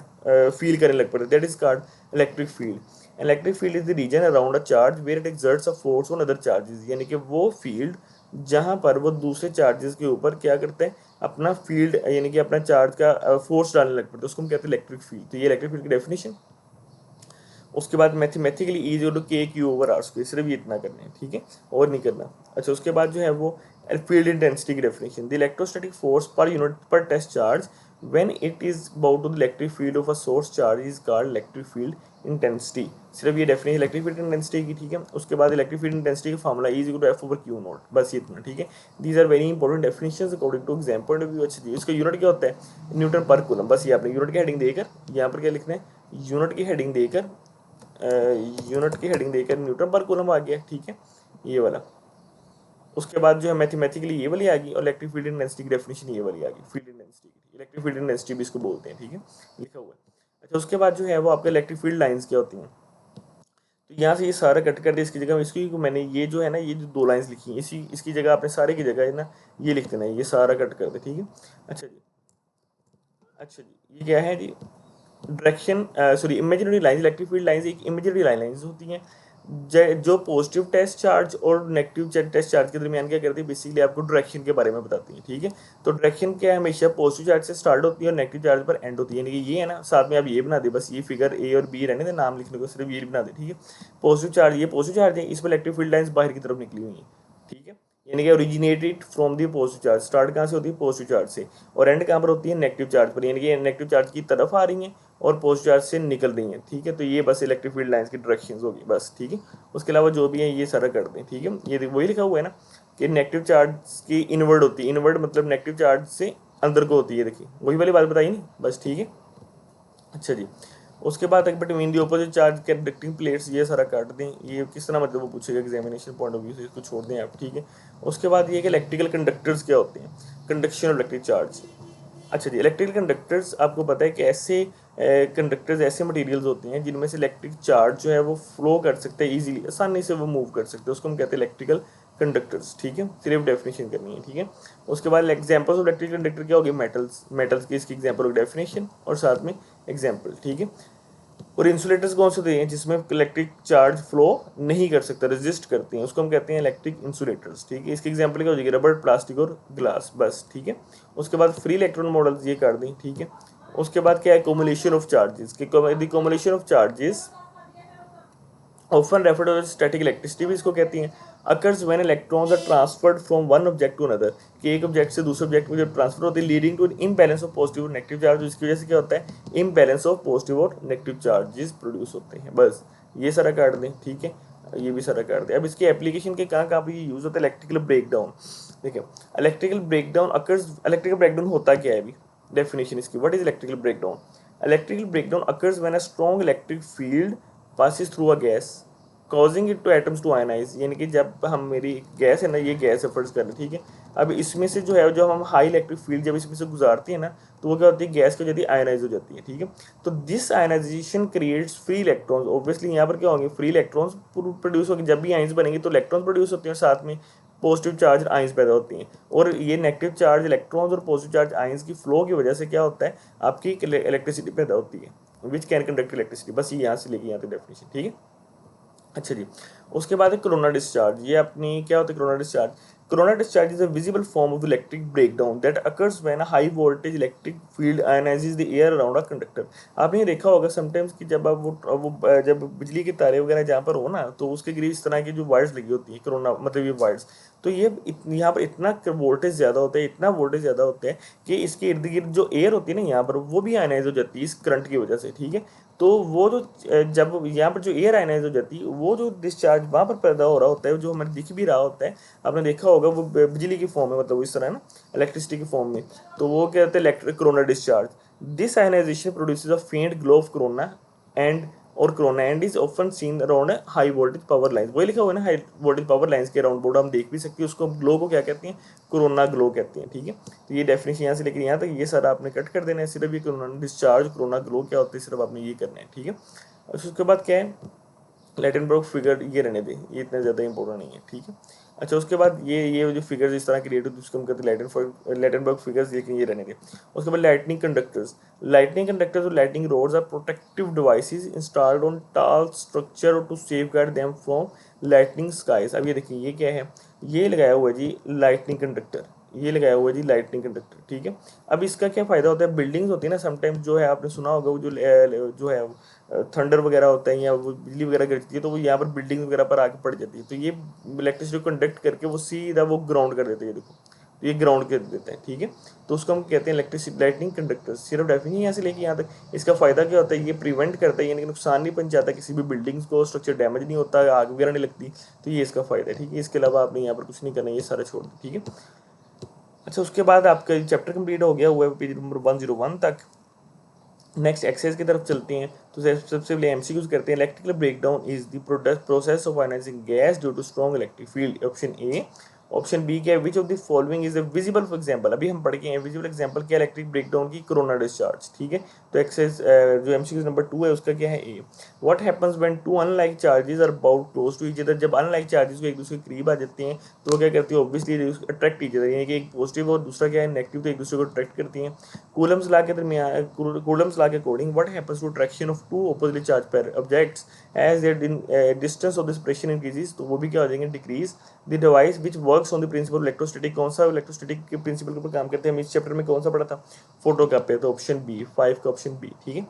फील करने लग पड़ता है, that is called electric field. Electric field is the region around a charge where it exerts a force on other charges, यानी कि वो फील्ड जहाँ पर वो दूसरे चार्जेस के ऊपर क्या करते हैं, अपना फील्ड यानी कि अपना चार्ज का फोर्स डालने लग पड़ता है, उसको हम कहते हैं इलेक्ट्रिक फील्ड। तो ये इलेक्ट्रिक फील्ड की डेफिनेशन। उसके बाद मैथमेटिकली ई जो के क्यू ओवर आर स्क्वायर, सिर्फ ये इतना करना है, ठीक है, और नहीं करना। अच्छा, उसके बाद जो है वो फील्ड इंटेंसिटी की definition, the electrostatic force per unit per test charge when it is about to the electric field of a source charge is called electric field intensity. सिर्फ ये डेफिनेशन इलेक्ट्रिक फील्ड इंटेंसिटी की, ठीक है। उसके बाद electric field intensity का formula is equal to F over q naught, बस ये इतना, ठीक है। These are very important definitions according to exam point of view. अच्छा जी, इसका यूनिट क्या होता है, न्यूटन पर कूलम, बस ये आपने यूनिट की हेडिंग देकर यहाँ पर क्या लिखना है, यूनिट की हेडिंग देकर न्यूटन पर कूलम आ गया, ठीक है, ये वाला। उसके बाद जो है मैथमेटिकली ये वाली आ गई, और इलेक्ट्रिक फील्ड इंटेंसिटी की डेफिनेशन ये वाली आ गई, फील्ड इंटेंसिटी की, इलेक्ट्रिक फील्ड इंटेंसिटी भी इसको बोलते हैं, ठीक है, लिखा हुआ है। अच्छा, उसके बाद जो है वो आपके इलेक्ट्रिक फील्ड लाइंस क्या होती हैं, तो यहाँ से ये सारा कट कर दिया, इसकी जगह इसकी मैंने ये जो है ना, ये जो 2 लाइंस लिखी हैं, इसकी जगह आपने सारे की जगह है ना ये लिख देना है, ये सारा कट कर दे, ठीक है। अच्छा जी, ये क्या है जी, direction sorry imaginary lines, electric field lines एक इमेजिनरी लाइंस होती हैं जो पॉजिटिव टेस्ट चार्ज और नेगेटिव टेस्ट चार्ज के दरमियान क्या करती है, बेसिकली आपको डायरेक्शन के बारे में बताती है, ठीक है। तो डायरेक्शन क्या है, हमेशा पॉजिटिव चार्ज से स्टार्ट होती है और नेगेटिव चार्ज पर एंड होती है, यानी कि ये है ना, साथ में आप ये बना दे, बस ये फिगर ए और बी रहने दे, नाम लिखने को सिर्फ ये बना दे, ठीक है। पॉजिटिव चार्ज, ये पॉजिटिव चार्ज है, इस पर इलेक्ट्रिक फील्ड लाइंस बाहर की तरफ निकली हुई है, ठीक है। यानी कि originated from the positive charge, start कहाँ से होती है, पॉजिटिव चार्ज से, और एंड कहाँ पर होती है, नेगेटिव चार्ज पर, यानी कि नेगेटिव चार्ज की तरफ आ रही हैं और पॉजिटिव चार्ज से निकल रही हैं, ठीक है। तो ये बस इलेक्ट्रिक फील्ड लाइंस की डायरेक्शंस होगी बस, ठीक है। उसके अलावा जो भी है ये सारा कर दें, ठीक है। ये वही लिखा हुआ है ना कि नेगेटिव चार्ज की इनवर्ड होती है, इनवर्ड मतलब नेगेटिव चार्ज से अंदर को होती है, देखिए वही वाली बात बताई नहीं, बस, ठीक है। अच्छा जी, उसके बाद एक between the opposite charge conducting plates, ये सारा काट दें, ये किस तरह मतलब वो पूछेगा एग्जामिनेशन पॉइंट ऑफ व्यू से, इसको छोड़ दें आप, ठीक है। उसके बाद ये कि इलेक्ट्रिकल कंडक्टर्स क्या होते हैं, कंडक्शन और इलेक्ट्रिक चार्ज। अच्छा जी, इलेक्ट्रिकल कंडक्टर्स आपको पता है कि ऐसे कंडक्टर्स ऐसे मटेरियल्स होते हैं जिनमें से इलेक्ट्रिक चार्ज जो है वो फ्लो कर सकते हैं इजीली, आसानी से वो मूव कर सकते हैं, उसको हम कहते हैं इलेक्ट्रिकल कंडक्टर्स, ठीक है। सिर्फ डेफिनेशन करनी है, ठीक है। उसके बाद एग्जांपल्स ऑफ इलेक्ट्रिक कंडक्टर क्या होगी, मेटल्स की इसकी एग्जांपल ऑफ डेफिनेशन और साथ में एग्जांपल, ठीक है। और इंसुलेटर्स कौन से होते हैं, जिसमें इलेक्ट्रिक चार्ज फ्लो नहीं कर सकता, रेजिस्ट करते हैं, उसको हम कहते हैं इलेक्ट्रिक इंसुलेटर्स, ठीक है। इसकी एग्जांपल क्या हो जाएगी, रबर, प्लास्टिक और ग्लास, बस, ठीक है। उसके बाद फ्री इलेक्ट्रॉन मॉडल्स ये कर दें, ठीक है। उसके बाद क्या है, accumulation of charges, the accumulation of charges often referred to static electricity भी इसको कहती हैं, occurs when electrons are transferred from one object to another, कि एक ऑब्जेक्ट से दूसरे ऑब्जेक्ट में जब ट्रांसफर होती है, leading to imbalance of positive और नेगेटिव चार्ज, इसकी वजह से क्या होता है, इम्बैलेंस ऑफ पॉजिटिव और नेगेटिव चार्जेस प्रोड्यूस होते हैं, बस ये सारा काट दें, ठीक है। ये भी सारा काट दें। अब इसके एप्लीकेशन के कहाँ कहाँ पे यूज होता है, इलेक्ट्रिकल ब्रेकडाउन, देखिए electrical breakdown occurs, electrical breakdown होता क्या है अभी, डेफिनेशन इसकी, what is electrical breakdown, electrical breakdown occurs when a strong electric field passes through a gas causing it to atoms to ionize, यानी कि जब हम, मेरी गैस है ना, ये गैस है फर्ज कर रहे, ठीक है। अब इसमें से जो है, जो हम हाई इलेक्ट्रिक फील्ड जब इसमें से गुजारती है ना, तो वो क्या होती है, गैस को जल्दी आयनाइज हो जाती है, ठीक है। तो this ionization creates free electrons, obviously यहाँ पर क्या होंगे, फ्री इलेक्ट्रॉन्स प्रोड्यूस होंगे, जब भी आइंस बनेंगे तो इलेक्ट्रॉन्स प्रोड्यूस होते हैं और साथ में पॉजिटिव चार्ज आइंस पैदा होती हैं, और ये नेगेटिव चार्ज इलेक्ट्रॉन्स और पॉजिटिव चार्ज आइंस की फ्लो की वजह से क्या होता है, आपकी इलेक्ट्रिसिटी पैदा होती है, विच कैन कंडक्ट इलेक्ट्रिसिटी, बस ये यहाँ से लेके यहाँ तक डेफिनेशन, ठीक है। अच्छा जी, उसके बाद है कोरोना डिस्चार्ज, ये अपनी क्या होता है corona discharge, corona discharge is a visible form of electric breakdown that occurs when a high voltage electric field ionizes the air around a conductor. आपने देखा होगा समटाइम्स कि जब आप वो जब बिजली के तारे वगैरह जहाँ पर हो ना, तो उसके गिरे इस तरह की जो वायर्स लगी होती है, कोरोना मतलब ये वायर्स, तो ये यहाँ पर इतना वोल्टेज ज़्यादा होता है, इतना वोल्टेज ज़्यादा होता है कि इसके इर्द गिर्द जो एयर होती है ना यहाँ पर, वो भी आयनाइज हो जाती है इस करंट की वजह से, ठीक है। तो वो जो जब यहाँ पर जो एयर आयनाइज हो जाती है, वो जो डिस्चार्ज वहाँ पर पैदा हो रहा होता है, जो हमें दिख भी रहा होता है, आपने देखा होगा, वो बिजली की फॉर्म में, मतलब इस तरह ना, इलेक्ट्रिसिटी की फॉर्म में, तो वो क्या कहते हैं, electric corona discharge. This ionization produces a faint glow of corona and और corona and is often seen around high voltage power lines, वही लिखा हुआ है ना, हाई वोल्टेज पावर लाइंस के अराउंड बोर्ड हम देख भी सकते हैं, उसको ग्लो को क्या कहते हैं, कोरोना ग्लो कहते हैं, ठीक है। तो ये डेफिनेशन यहाँ से लेकर यहाँ तक ये सारा आपने कट कर देना है, सिर्फ ये कोरोना डिस्चार्ज कोरोना ग्लो क्या होता है, सिर्फ आपने ये करना है, ठीक है। उसके बाद क्या है, लैटेनबर्ग फिगर, ये रहने दें, ये इतना ज़्यादा इंपॉर्टेंट नहीं है, ठीक है। अच्छा, उसके बाद ये जो फिगर्स इस तरह क्रिएट होती है उसको हम कहते हैं लैटेनबर्ग फिगर्स, लेकिन ये रहने दें। उसके बाद लाइटनिंग कंडक्टर्स और lightning rods are protective devices installed on tall structure to safeguard them from lightning strikes. अब ये देखिए, ये क्या है, ये लगाया हुआ है जी लाइटनिंग कंडक्टर, ये लगाया हुआ है जी लाइटनिंग कंडक्टर, ठीक है। अब इसका क्या फ़ायदा होता है, बिल्डिंग्स होती है ना, समटाइम्स जो है आपने सुना होगा, वो जो है थंडर वगैरह होता है या वो बिजली वगैरह गिरती है, तो वो यहाँ पर बिल्डिंग वगैरह पर आके पड़ जाती है, तो ये इलेक्ट्रिसिटी को कंडक्ट करके वो सीधा वो ग्राउंड कर देते हैं, देखो, तो ये ग्राउंड कर देते हैं, ठीक है। तो उसको हम कहते हैं इलेक्ट्रिसिटी लाइटनिंग कंडक्टर, सिर्फ डेफिनेशन यहाँ से लेके यहाँ तक। इसका फ़ायदा क्या होता है, ये प्रिवेंट करता है, यानी कि नुकसान नहीं पहुंचाता किसी भी बिल्डिंग्स को, स्ट्रक्चर डैमेज नहीं होता, आग वगैरह नहीं लगती, तो ये इसका फ़ायदा है, ठीक है। इसके अलावा आपने यहाँ पर कुछ नहीं करना, ये सारा छोड़ दो, ठीक है। अच्छा, उसके बाद आपका चैप्टर कंप्लीट हो गया हुआ है पेज नंबर 101 तक। नेक्स्ट एक्सरसाइज की तरफ चलते हैं, तो सबसे पहले एमसीक्यूज करते हैं। Electrical breakdown is the process of ionizing gas due to strong electric field, option A. Option B क्या है, which of the following is a visible for example, अभी हम पढ़ के हैं विजिबल एग्जांपल क्या, इलेक्ट्रिक ब्रेकडाउन की कोरोना डिस्चार्ज, ठीक है। तो एक्सेस जो एमसीक्यू नंबर 2 है उसका क्या है ए, what happens when two unlike charges are about close to each other, जब अनलाइक चार्जेस को एक दूसरे के करीब आ जाते हैं तो वो क्या करती है, ऑब्वियसली अट्रैक्ट ईच अदर, यानी कि एक पॉजिटिव और दूसरा क्या है नेगेटिव, तो एक दूसरे को अट्रैक्ट करती हैं। कूलम्स लॉ के दरमियान, कूलम्स लॉ के according what happens to attraction of two oppositely charge pair objects as their distance of the separation increases, तो वो भी क्या हो जाएंगे decrease. The device which works on the principle electrostatic, कौन सा इलेक्ट्रोस्टैटिक के प्रिंसिपल के ऊपर काम करते हैं, हम इस चैप्टर में कौन सा पढ़ा था, फोटो का पे, तो ऑप्शन बी 5 का ऑप्शन बी, ठीक है।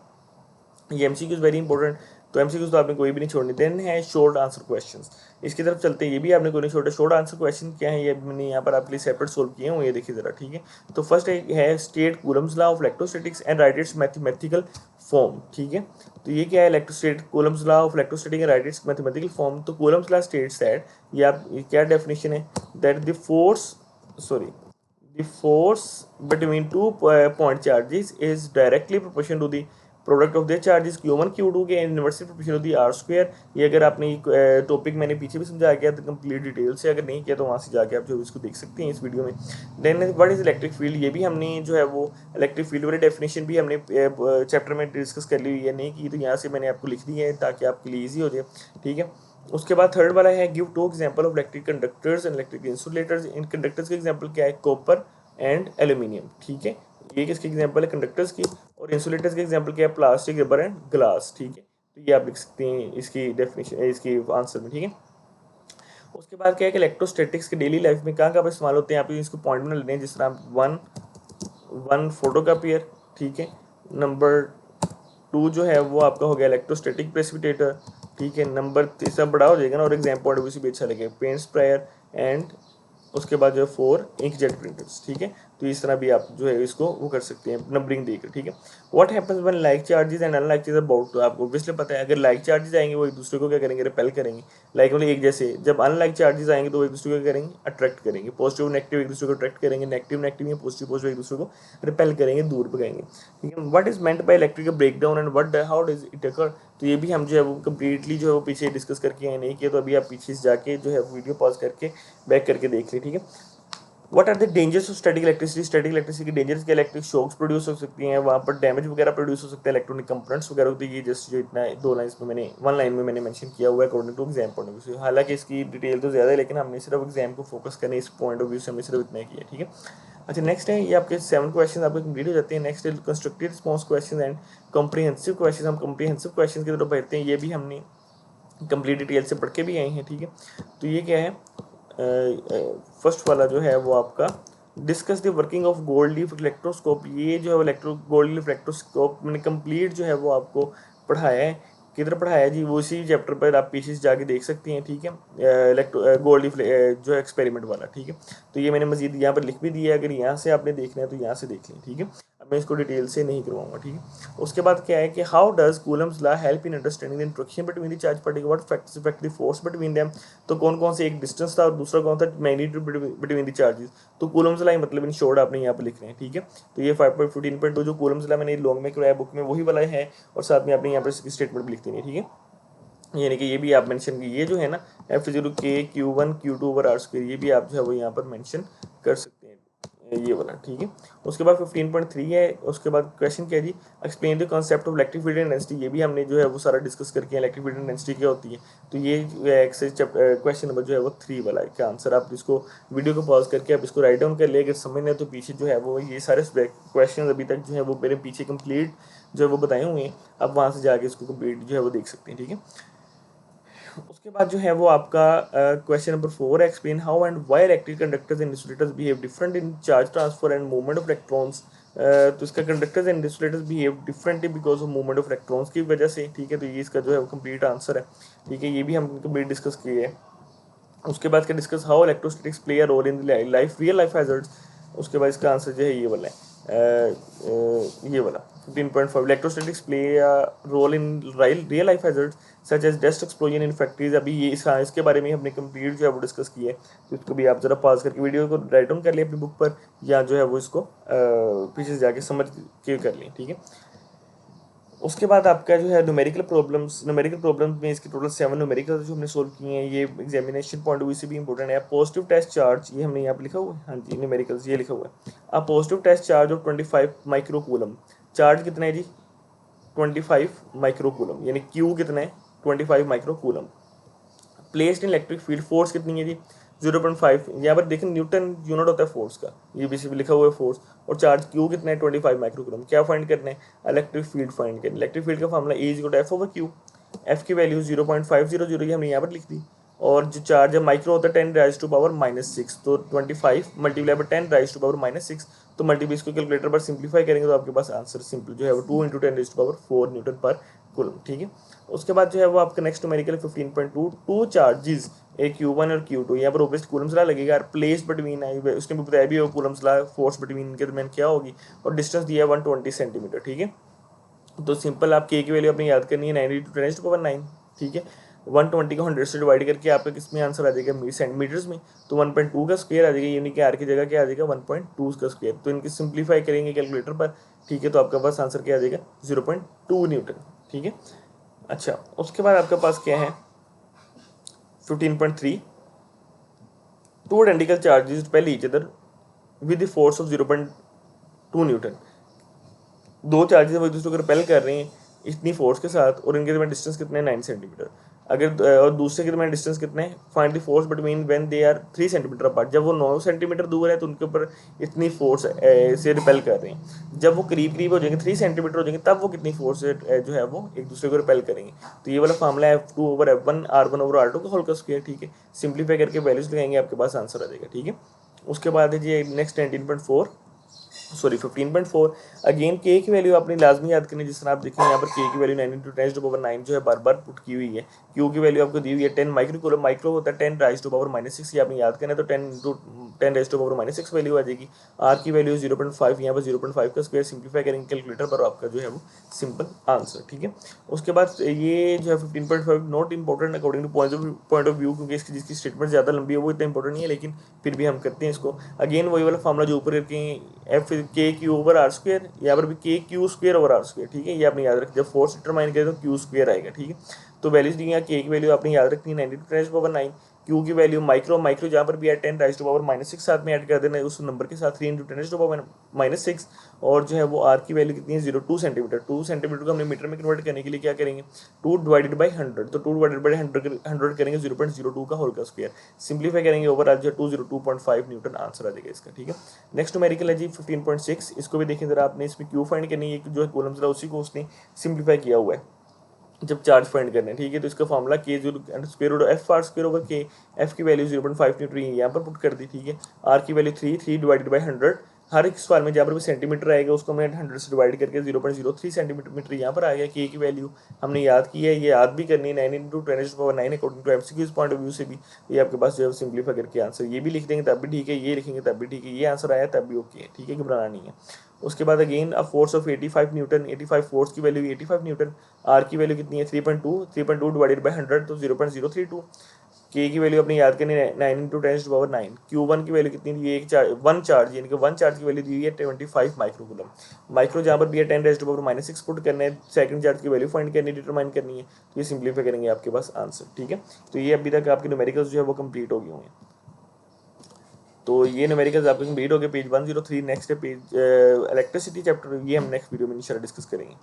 ये एमसीक्यूज वेरी इंपॉर्टेंट, तो एमसीक्यूज तो आपने कोई भी नहीं छोड़नी। देन है शॉर्ट आंसर क्वेश्चंस, इसकी तरफ चलते हैं, ये भी आपने कोई नहीं छोड़ा। शॉर्ट आंसर क्वेश्चन क्या है, ये मैंने यहाँ पर आपके लिए सेपरेट सोल्व किए हैं, ये देखिए जरा, ठीक है। तो फर्स्ट है state Coulomb's law of electrostatics and right it's mathematical form, ठीक है। तो ये क्या है, इलेक्ट्रोस्टेट Coulomb's law of electrostatic and right it's mathematical form. तो कूलम्स लॉ स्टेट्स दैट, ये क्या डेफिनेशन है, that the force, sorry, the force between two point charges is directly proportional to the product of their charges Q1 Q2 के inversely proportional होती है are square. ये अगर आपने टॉपिक मैंने पीछे भी समझाया गया तो कंप्लीट डिटेल से, अगर नहीं किया तो वहाँ से जाके आप जो इसको देख सकते हैं इस वीडियो में। Then what is electric field, ये भी हमने जो है वो इलेक्ट्रिक फील्ड वाली डेफिनेशन भी हमने चैप्टर में डिस्कस कर ली हुई है, नहीं की तो यहाँ से मैंने आपको लिख दी है ताकि आपके लिए ईजी हो जाए, ठीक है। उसके बाद थर्ड वाला है give two example of electric conductors and electric insulators. In conductors के एग्जांपल क्या है, कॉपर एंड एल्यूमिनियम, ठीक है। ये किसके एग्जांपल है, कंडक्टर्स की। और इंसुलेटर्स के एग्जांपल क्या है, प्लास्टिक, रबर एंड ग्लास, ठीक है। तो ये आप लिख सकते हैं इसकी डेफिनेशन, इसकी आंसर में, ठीक है। उसके बाद क्या है कि इलेक्ट्रोस्टैटिक्स के डेली लाइफ में कहाँ कहाँ इस्तेमाल होते हैं, आप इसको पॉइंट में लेने हैं, जिस तरह वन फोटो कापियर, ठीक है। नंबर 2 जो है वो आपका हो गया इलेक्ट्रोस्टैटिक प्रेसिपिटेटर, ठीक है। नंबर 3 बड़ा हो जाएगा ना, और एग्जाम पॉइंट ऑफ व्यू से भी अच्छा लगेगा, पेंट स्प्रेयर एंड उसके बाद जो है 4 इंकजेट प्रिंटर्स, ठीक है। तो इस तरह भी आप जो है इसको वो कर सकते हैं नंबरिंग देकर, ठीक है। What happens when like charges and unlike charges about, तो आपको ऑब्वियसली पता है, अगर लाइक चार्जेस आएंगे वो एक दूसरे को क्या करेंगे, रिपेल करेंगे, लाइक मतलब एक जैसे। जब अनलाइक चार्जेस आएंगे तो वो एक दूसरे को क्या करेंगे, अट्रैक्ट करेंगे। पॉजिटिव नेगेटिव एक दूसरे को अट्रैक्ट करेंगे, नेगेटिव नेगेटिव या पॉजिटिव पॉजिटिव एक दूसरे को रिपेल करेंगे, दूर भगाएंगे, ठीक है। What is meant by electrical breakdown and what how does it occur, तो ये भी हम जो है वो कम्प्लीटली जो है वो पीछे डिस्कस करके हैं, नहीं किया तो अभी आप पीछे से जाके जो है वीडियो पॉज करके बैक करके देख लें, ठीक है। What are the dangers of static electricity, static electricity की डेंजर्स के, इलेक्ट्रिक शॉक्स प्रोड्यूस हो सकती हैं, वहाँ पर डैमेज वगैरह प्रोड्यूस हो सकता है, इलेक्ट्रॉनिक कंपोनेंट्स वगैरह होती है। ये जस्ट जो इतना 2 लाइन्स में मैंने 1 लाइन में मैंने मेंशन किया हुआ है according to exam point of view से, हालांकि इसकी डिटेल तो ज़्यादा है, लेकिन हमने सिर्फ एग्जाम को फोकस करने इस पॉइंट ऑफ व्यू से हमने सिर्फ इतना किया, ठीक है। अच्छा नेक्स्ट है, ये आपके 7 क्वेश्चन आपके कंप्लीट हो जाते हैं। नेक्स्ट है constructive response question and comprehensive question. हम कॉम्प्रिहेंसिव क्वेश्चन की तरफ बढ़ते हैं, ये भी हमने कंप्लीट डिटेल से पढ़ के भी आए हैं, ठीक है। तो ये क्या है, फर्स्ट वाला जो है वो आपका discuss the working of gold leaf electroscope. ये जो है गोल्ड लीफ इलेक्ट्रोस्कोप मैंने कंप्लीट जो है वो आपको पढ़ाया है, किधर पढ़ाया है जी, वो इसी चैप्टर पर आप पीछे से जाके देख सकते हैं, ठीक है। गोल्ड लीफ जो एक्सपेरिमेंट वाला, ठीक है। तो ये मैंने मजीद यहाँ पर लिख भी दिया है, अगर यहाँ से आपने देखना है तो यहाँ से देख लें, ठीक है। अब मैं इसको डिटेल से नहीं करवाऊंगा, ठीक है। उसके बाद क्या है कि how does Coulomb's law help in understanding the interaction between the charge particle, what factors affect the force between them. तो कौन कौन से, एक डिस्टेंस था और दूसरा कौन था, मैग्नीट्यूड बिटवीन द चार्जेस। तो कूलम्स लॉ मतलब इन शॉर्ट आपने यहाँ पर लिख रहे हैं, ठीक है। तो ये 5.15.2 जो कूलम्स लॉ मैंने लॉन्ग में करवाया बुक में वही वाला है, और साथ में आपने यहाँ पर इसकी स्टेटमेंट भी लिख देनी है, ठीक है। यानी कि ये भी आप मेंशन की, ये जो है ना F0 K Q1 Q2 over r square, ये भी आप जो है वो यहाँ पर मेंशन कर सकते हैं, ये वाला, ठीक है। उसके बाद 15.3 है, उसके बाद क्वेश्चन क्या है जी, explain the concept of electric field and density. ये भी हमने जो है वो सारा डिस्कस करके इलेक्ट्रिक फील्ड एंड डेंसिटी क्या होती है। तो ये एक्सरसाइज क्वेश्चन नंबर जो है वो 3 वाला है का आंसर। आप इसको वीडियो को पॉज करके आप इसको राइट डाउन कर ले, अगर समझना है तो पीछे जो है वो ये सारे क्वेश्चन अभी तक जो है वो मेरे पीछे कंप्लीट जो है वो बताए हुए हैं, आप वहाँ से जाके इसको कंप्लीट जो है वो देख सकते हैं, ठीक है। उसके बाद जो है वो आपका क्वेश्चन नंबर 4 है, explain how and why electric conductors and insulators behave different in charge transfer and movement of electrons. तो इसका conductors and insulators behave differently because of movement of electrons की वजह से, ठीक है। तो ये इसका जो है वो कंप्लीट आंसर है, ठीक है। ये भी हम कंप्लीट डिस्कस किए हैं। उसके बाद का discuss how electrostatics play a role in life real life hazards. उसके बाद इसका आंसर जो है ये वाला है, ये वाला 15.5 electrostatics play a role in real life hazards such as dust explosion in factories. अभी ये इसके बारे में हमने कंप्लीट जो है वो डिस्कस किया है, तो इसको भी आप जरा पॉज करके वीडियो को राइट डाउन कर लें अपनी बुक पर, या जो है वो इसको पीछे से जाके समझ के कर लें, ठीक है। उसके बाद आपका जो है न्यूमेरिकल प्रॉब्लम्स में इसके टोटल 7 न्यूमेरिकल जो हमने सोल्व किए हैं, ये एग्जामिनेशन पॉइंट ऑफ व्यू से भी इंपॉर्टेंट है। पॉजिटिव टेस्ट चार्ज, ये हमने यहाँ पे लिखा हुआ है, हाँ जी न्यूमेरिकल्स ये लिखा हुआ है। अब positive test charge of 25 microcoulomb, charge कितना है जी 25 माइक्रोकूलम, यानी क्यू कितना है 25 microcoulomb. Placed in electric field, force कितनी है जी 0.5, यहाँ पर देखें न्यूटन यूनिट होता है फोर्स का, ये भी लिखा हुआ है फोर्स, और चार्ज क्यू कितना है 25 माइक्रोकूलम। क्या फाइंड करना है, इलेक्ट्रिक फील्ड फाइंड करना है। इलेक्ट्रिक फील्ड का formula E equal to F over q, F की वैल्यू 0.500, ये हमने यहाँ पर लिख दी। और जो चार्ज है माइक्रो होता है 10 राइज टू पावर -6, तो 25 multiply by 10 raise to power -6, तो मल्टीप्लाई इसको कैलकुलेटर पर सिंप्लीफाई करेंगे तो आपके पास आंसर सिंपल जो है वो 2 × 10 राइज टू पावर 4 न्यूटन पर कूलम, ठीक है। उसके बाद जो है वो आपका नेक्स्ट न्यूमेरिकल 15.2, टू चार्जेस ए Q1 और Q2, यहाँ पर ओब्वियसली कूलम्स ला लगेगा यार, प्लेस बिटवीन है, उसने भी बताया भी है कूलम्स ला, फोर्स बिटवीन के दरमियान क्या होगी, और डिस्टेंस दिया है 120 सेंटीमीटर, ठीक है। तो सिंपल आप के की वैल्यू अपनी याद करनी है 90 × 10⁻⁹, ठीक है। 120 को 100 से डिवाइड करके आपका किस में आंसर आ जाएगा सेंटीमीटर्स में, तो 1.2 का स्क्वायर आ जाएगा, यानी कि आर की जगह क्या आ जाएगा 1.2 का स्क्वायर। तो इनकी सिंप्लीफाई करेंगे कैलकुलेटर पर, ठीक है, तो आपका पास आंसर क्या आ जाएगा 0.2 न्यूटन, ठीक है। अच्छा, उसके बाद आपके पास क्या है 15.3, two identical charges repel each other with the force of 0.2 Newton, दो चार्जेस वो एक दूसरे को रिपेल कर रहे हैं इतनी फोर्स के साथ, और इनके दरमियान डिस्टेंस कितने 9 सेंटीमीटर। अगर और दूसरे के दरमियान डिस्टेंस कितने, find the force between when they are 3 centimetre apart, जब वो 9 सेंटीमीटर दूर है तो उनके ऊपर इतनी फोर्स से रिपेल कर रहे हैं, जब वो करीब करीब हो जाएंगे 3 सेंटीमीटर हो जाएंगे तब वो कितनी फोर्स से जो है वो एक दूसरे को रिपेल करेंगे। तो ये वाला फार्मूला है F2/F1 R1/R2 का होल का स्क्वायर, ठीक है। सिंप्लीफाई करके वैल्यूज लगाएंगे आपके पास आंसर आ जाएगा, ठीक है। उसके बाद है जी नेक्स्ट 15.4, अगेन के की वैल्यू आपने लाजमी याद करनी है। जिस तरह आप देखें यहाँ पर के की वैल्यू 9 × 10⁻⁹ जो है बार बार पुट की हुई है। क्यू की वैल्यू आपको दी हुई है 10 माइक्रोकूलम, माइक्रो होता है 10 राइज टू पावर -6, ये आपने याद करना है, तो 10 राइज टू पावर -6 वैल्यू आ जाएगी। आर की वैल्यू 0.5, यहाँ पर 0.5 का स्क्वायर सिंप्लीफाई करेंगे कैलकुलेटर पर, आपका जो है वो सिंपल आंसर, ठीक है। उसके बाद ये जो है 15.5 not important according two point of view, क्योंकि इसकी जिसकी स्टेटमेंट ज़्यादा लंबी है वो इतना इंपॉर्टेंट नहीं है, लेकिन फिर भी हम करते हैं इसको। अगेन वही वाला फार्मूला जो ऊपर करके एफ के क्यू ओवर आर स्क्वायर, यहाँ पर भी k q square over r square, ठीक है। ये आपने याद रखें, जब फोर्स डिटरमाइन करें तो क्यू स्क्वायर आएगा, ठीक है। तो वैल्यूज दी है, के की वैल्यू आपने याद रखनी है 90 × 10⁻⁹, क्यू की वैल्यू माइक्रो जहाँ पर भी है 10 राइज टू पावर -6 साथ में ऐड कर देना है उस नंबर के साथ 3 × 10⁻⁻6, और जो है वो आर की वैल्यू कितनी है 0.2 सेंटीमीटर। 2 सेंटीमीटर को हमने मीटर में कन्वर्ट करने के लिए क्या करेंगे 2 डिवाइडेड बाई 100, तो 2 डिवाइडेड बाई 100 करेंगे 0.02 का होल का स्क्वायर, सिंप्लीफाई करेंगे ओवर आज 202.5 न्यूटन आंसर आ जाएगा इसका, ठीक है। नेक्स्ट न्यूमेरिकल है जी 15.6, इसको भी देखें जरा, आपने इसमें क्यू फाइंड करनी है, जो है कॉलम्स रहा उसी को उसने सिंप्लीफाई किया हुआ है जब चार्ज फाइंड करने, ठीक है। तो इसका फॉर्मूला के square root F r square over k, F की वैल्यू 0.5 न्यूटन यहाँ पर पुट कर दी, ठीक है। आर की वैल्यू 3 डिवाइडेड बाई 100, हर एक सवाल में जहाँ पर भी सेंटीमीटर आएगा उसको हमने 100 से डिवाइड करके 0.03 सेंटीमीटर यहाँ पर आ गया। के की वैल्यू हमने याद की है, ये याद भी करनी है 9 × 10⁻⁹ according to MCQs point of view से भी, ये आपके पास जो है सिंप्लीफाई करके आंसर ये भी लिख देंगे तब भी ठीक है, ये लिखेंगे तब भी ठीक है, ये आंसर आया तब भी ओके है, ठीक है, घबराना नहीं है। उसके बाद again a force of 85 Newton, 85 force की वैल्यू 85 न्यूटन, आर की वैल्यू कितनी है 3.2 डिवाइडेड बाई 100, तो 0.032। के की वैल्यू अपनी याद करनी है 9 × 10⁻⁹, Q1 की वैल्यू कितनी दी है, वन चार्ज, यानी कि वन चार्ज की वैल्यू दी हुई है 25 माइक्रोकूलम, माइक्रो जहाँ पर भी है 10⁻⁻6 पुट करना है, सेकंड चार्ज की वैल्यू फाइंड करनी डिटरमाइन करनी है, तो ये सिंप्लीफाई करेंगे आपके पास आंसर, ठीक है। तो ये अभी तक आपके न्यूमेरिकल्स जो है वो कंप्लीट हो गए होंगे। तो ये न्यूमेरिकल्स आपके कंप्लीट हो गए, पेज 103। नेक्स्ट है पेज इलेक्ट्रिसिटी चैप्टर, ये हम नेक्स्ट वीडियो में इंशाल्लाह डिस्कस करेंगे।